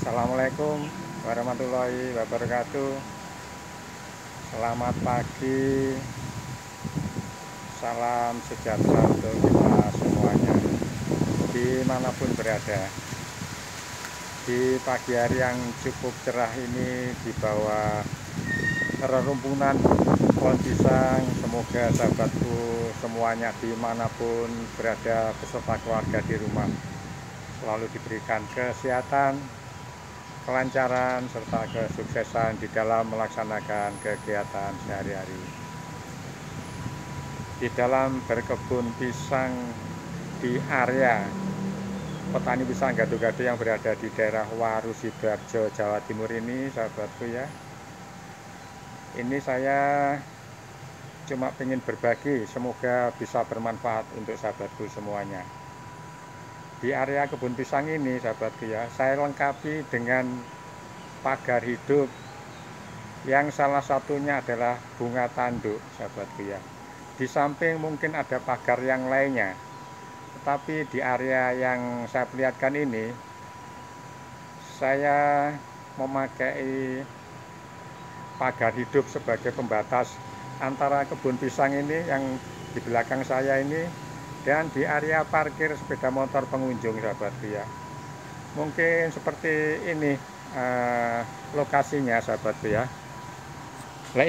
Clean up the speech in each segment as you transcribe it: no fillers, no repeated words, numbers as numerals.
Assalamualaikum warahmatullahi wabarakatuh. Selamat pagi, salam sejahtera untuk kita semuanya dimanapun berada. Di pagi hari yang cukup cerah ini, di bawah rerumpunan pohon pisang, semoga sahabatku semuanya dimanapun berada beserta keluarga di rumah selalu diberikan kesehatan, kelancaran, serta kesuksesan di dalam melaksanakan kegiatan sehari-hari. Di dalam berkebun pisang di area petani pisang gado-gado yang berada di daerah Waru Sidoarjo, Jawa Timur ini, sahabatku ya. Ini saya cuma ingin berbagi, semoga bisa bermanfaat untuk sahabatku semuanya. Di area kebun pisang ini, sahabatku ya, saya lengkapi dengan pagar hidup yang salah satunya adalah bunga tanduk, sahabatku ya. Di samping mungkin ada pagar yang lainnya, tetapi di area yang saya perlihatkan ini, saya memakai pagar hidup sebagai pembatas antara kebun pisang ini yang di belakang saya ini dan di area parkir sepeda motor pengunjung, sahabatku ya. Mungkin seperti ini lokasinya, sahabatku ya. Nah,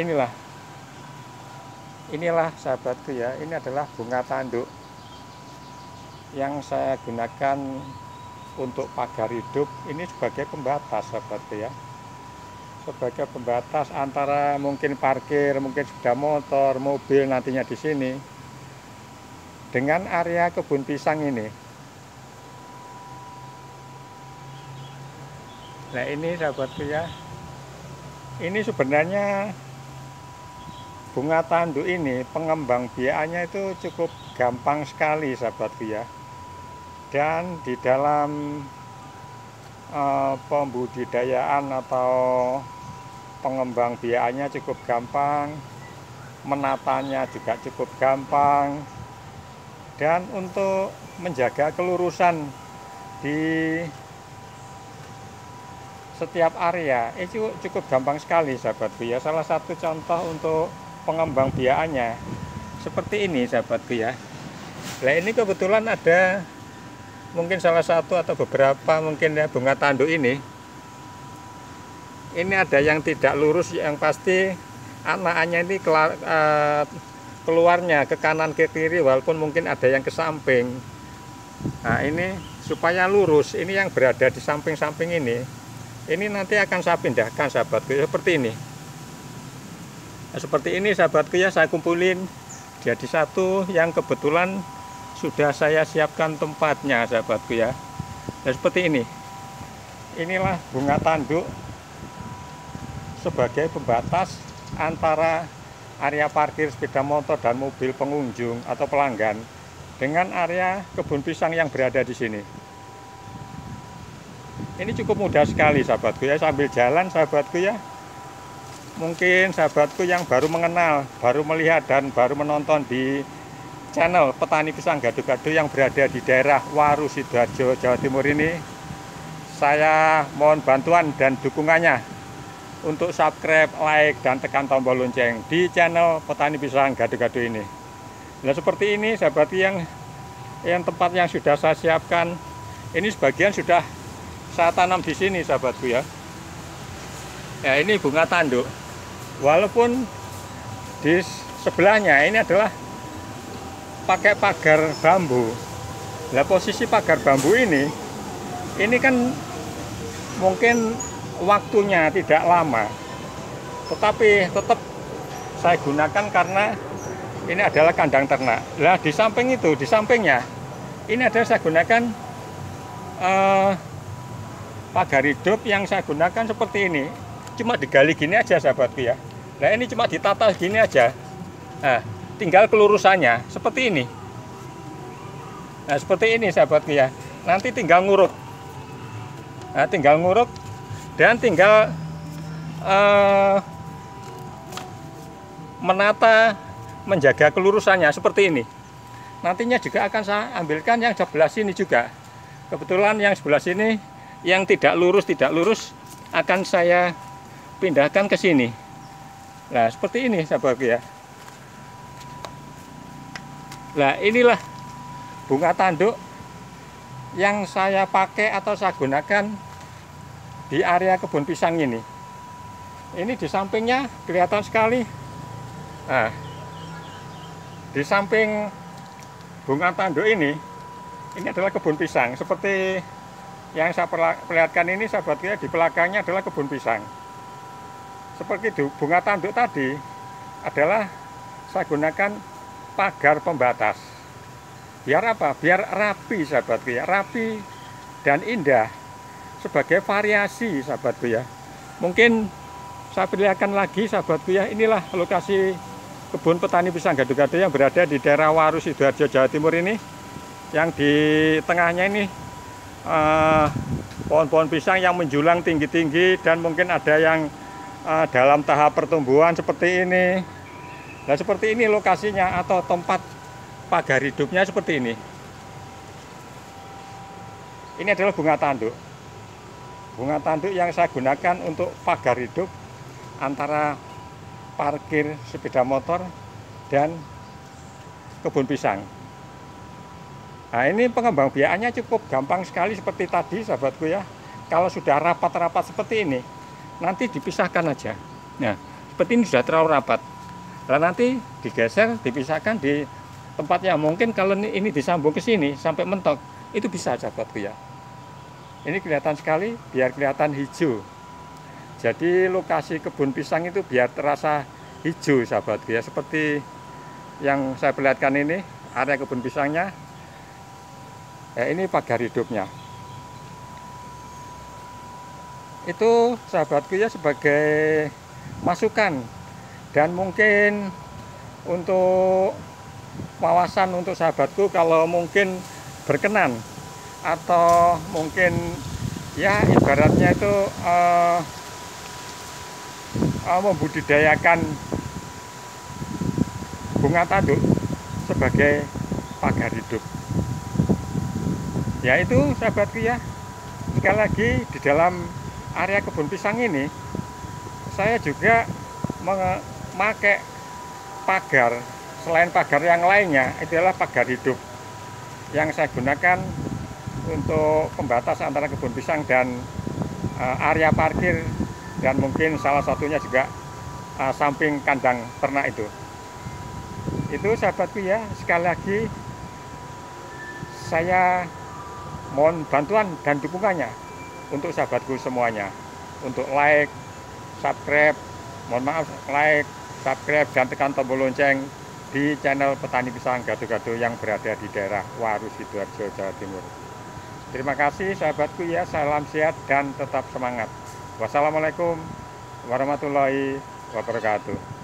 inilah sahabatku ya, ini adalah bunga tanduk yang saya gunakan untuk pagar hidup ini sebagai pembatas, sahabatku ya. Sebagai pembatas antara mungkin parkir, mungkin sepeda motor, mobil nantinya di sini dengan area kebun pisang ini. Nah, ini sahabatku ya, ini sebenarnya bunga tanduk ini pengembang biakannya itu cukup gampang sekali, sahabatku ya. Dan di dalam pembudidayaan atau pengembang biakannya cukup gampang, menatanya juga cukup gampang, dan untuk menjaga kelurusan di setiap area itu cukup gampang sekali, sahabatku ya. Salah satu contoh untuk pengembang biakannya seperti ini, sahabatku ya. Nah, ini kebetulan ada mungkin salah satu atau beberapa mungkin ya bunga tanduk ini ada yang tidak lurus, yang pasti anak-anaknya ini keluarnya ke kanan ke kiri, walaupun mungkin ada yang ke samping. Nah, ini supaya lurus, ini yang berada di samping-samping ini nanti akan saya pindahkan, sahabatku, seperti ini. Nah, seperti ini, sahabatku ya, saya kumpulin jadi satu yang kebetulan sudah saya siapkan tempatnya, sahabatku ya. Nah, seperti ini. Inilah bunga tanduk sebagai pembatas antara area parkir sepeda motor dan mobil pengunjung atau pelanggan dengan area kebun pisang yang berada di sini. Ini cukup mudah sekali, sahabatku ya, sambil jalan, sahabatku ya. Mungkin sahabatku yang baru mengenal, baru melihat dan baru menonton di channel petani pisang gado-gado yang berada di daerah Waru Sidoarjo, Jawa Timur ini, saya mohon bantuan dan dukungannya untuk subscribe, like, dan tekan tombol lonceng di channel petani pisang gado-gado ini. Nah, seperti ini, sahabat, yang tempat yang sudah saya siapkan ini sebagian sudah saya tanam di sini, sahabatku ya. Ya, ini bunga tanduk. Walaupun di sebelahnya ini adalah pakai pagar bambu. Nah, posisi pagar bambu ini kan mungkin waktunya tidak lama, tetapi tetap saya gunakan karena ini adalah kandang ternak. Nah, di samping itu, di sampingnya ini adalah saya gunakan pagar hidup yang saya gunakan seperti ini. Cuma digali gini aja, sahabatku ya. Nah, ini cuma ditata gini aja. Nah, tinggal kelurusannya seperti ini. Nah, seperti ini, sahabatku ya. Nanti tinggal nguruk. Nah, tinggal nguruk dan tinggal menata, menjaga kelurusannya seperti ini. Nantinya juga akan saya ambilkan yang sebelah sini juga. Kebetulan yang sebelah sini yang tidak lurus akan saya pindahkan ke sini. Nah, seperti ini sahabatku ya. Nah, inilah bunga tanduk yang saya pakai atau saya gunakan di area kebun pisang ini. Ini di sampingnya kelihatan sekali. Nah, di samping bunga tanduk ini adalah kebun pisang. Seperti yang saya perlihatkan ini sahabatku ya, di belakangnya adalah kebun pisang. Seperti di bunga tanduk tadi adalah saya gunakan pagar pembatas. Biar apa? Biar rapi sahabatku ya, rapi dan indah sebagai variasi sahabatku ya. Mungkin saya perlihatkan lagi sahabatku ya, inilah lokasi kebun petani pisang gado-gado yang berada di daerah Waru, Sidoarjo, Jawa Timur ini. Yang di tengahnya ini pohon-pohon pisang yang menjulang tinggi-tinggi dan mungkin ada yang dalam tahap pertumbuhan seperti ini. Nah, seperti ini lokasinya atau tempat pagar hidupnya seperti ini. Ini adalah bunga tanduk. Bunga tanduk yang saya gunakan untuk pagar hidup antara parkir sepeda motor dan kebun pisang. Nah, ini pengembang biakannya cukup gampang sekali seperti tadi sahabatku ya. Kalau sudah rapat-rapat seperti ini, nanti dipisahkan aja. Nah, seperti ini sudah terlalu rapat. Nah, nanti digeser, dipisahkan di tempatnya. Mungkin kalau ini disambung ke sini sampai mentok, itu bisa sahabatku ya. Ini kelihatan sekali, biar kelihatan hijau. Jadi lokasi kebun pisang itu biar terasa hijau sahabatku ya. Seperti yang saya perlihatkan ini, area kebun pisangnya. Ini pagar hidupnya. Itu sahabatku ya sebagai masukan dan mungkin untuk wawasan untuk sahabatku kalau mungkin berkenan atau mungkin ya ibaratnya itu membudidayakan bunga tanduk sebagai pagar hidup. Ya itu sahabatku ya, sekali lagi di dalam area kebun pisang ini saya juga memakai pagar. Selain pagar yang lainnya, itu adalah pagar hidup yang saya gunakan untuk pembatas antara kebun pisang dan area parkir, dan mungkin salah satunya juga samping kandang ternak itu. Itu sahabatku ya, sekali lagi saya mohon bantuan dan dukungannya untuk sahabatku semuanya, untuk like, subscribe, mohon maaf, like, subscribe, dan tekan tombol lonceng di channel Petani Pisang Gado-Gado yang berada di daerah Waru, Sidoarjo, Jawa Timur. Terima kasih sahabatku ya, salam sehat dan tetap semangat. Wassalamualaikum warahmatullahi wabarakatuh.